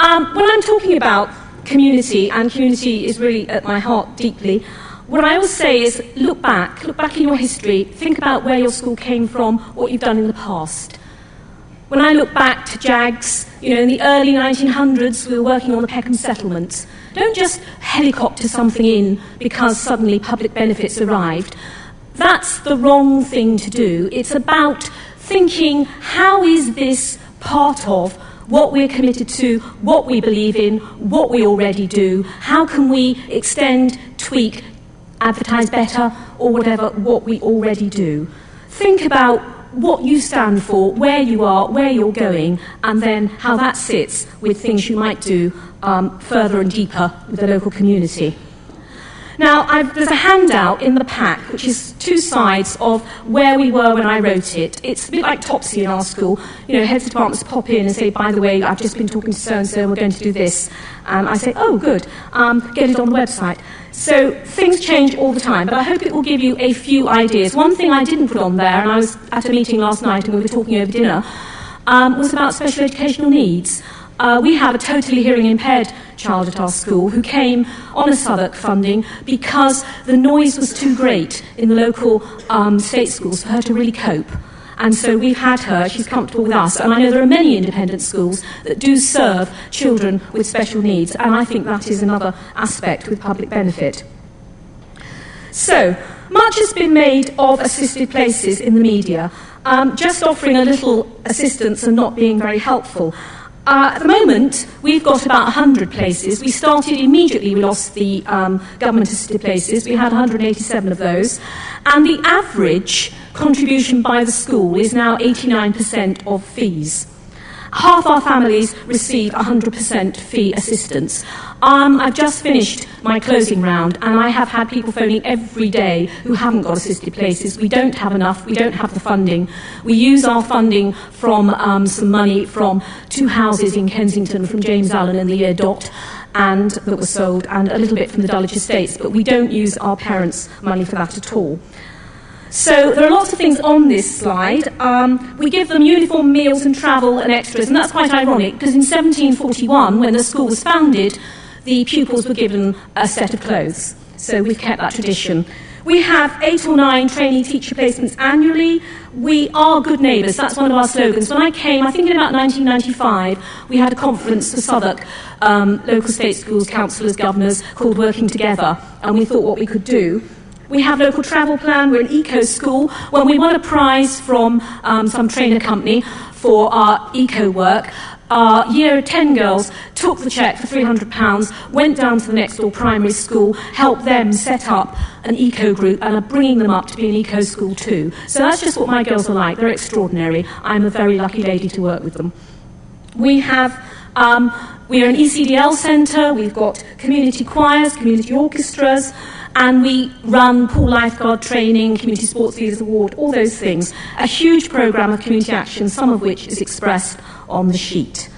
When I'm talking about community, and community is really at my heart deeply, what I always say is look back in your history, think about where your school came from, what you've done in the past. When I look back to JAGS, in the early 1900s, we were working on the Peckham settlements. Don't just helicopter something in because suddenly public benefits arrived. That's the wrong thing to do. It's about thinking, how is this part of what we're committed to, what we believe in, what we already do? How can we extend, tweak, advertise better, or whatever, what we already do? Think about what you stand for, where you are, where you're going, and then how that sits with things you might do further and deeper with the local community. Now, there's a handout in the pack, which is two sides of where we were when I wrote it. It's a bit like Topsy in our school. Heads of departments pop in and say, by the way, I've just been talking to so-and-so, and we're going to do this. And I say, oh, good, get it on the website. So things change all the time, but I hope it will give you a few ideas. One thing I didn't put on there, and I was at a meeting last night and we were talking over dinner, was about special educational needs. We have a totally hearing impaired child at our school who came on a Southwark funding because the noise was too great in the local state schools for her to really cope. And so we've had her, she's comfortable with us, and I know there are many independent schools that do serve children with special needs, and I think that is another aspect with public benefit. So, much has been made of assisted places in the media, just offering a little assistance and not being very helpful. At the moment, we've got about 100 places. We started immediately, we lost the government-assisted places. We had 187 of those. And the average contribution by the school is now 89% of fees. Half our families receive 100% fee assistance. I've just finished my closing round, and I have had people phoning every day who haven't got assisted places. We don't have enough, we don't have the funding. We use our funding from some money from two houses in Kensington from James Allen in the year dot, and that was sold, and a little bit from the Dulwich Estates, but we don't use our parents' money for that at all. So there are lots of things on this slide. We give them uniform, meals and travel and extras, and that's quite ironic because in 1741, when the school was founded, the pupils were given a set of clothes. So we've kept that tradition. We have 8 or 9 trainee teacher placements annually. We are good neighbours. That's one of our slogans. When I came, I think in about 1995, we had a conference for Southwark, local state schools, councillors, governors, called Working Together, and we thought what we could do. We have local travel plan. We're an eco school. When we won a prize from some trainer company for our eco work, our year 10 girls took the cheque for £300, went down to the next door primary school, helped them set up an eco group, and are bringing them up to be an eco school too. So that's just what my girls are like. They're extraordinary. I'm a very lucky lady to work with them. We are an ECDL centre. We've got community choirs, community orchestras, and we run pool lifeguard training, Community Sports Leaders Award, all those things. A huge programme of community action, some of which is expressed on the sheet.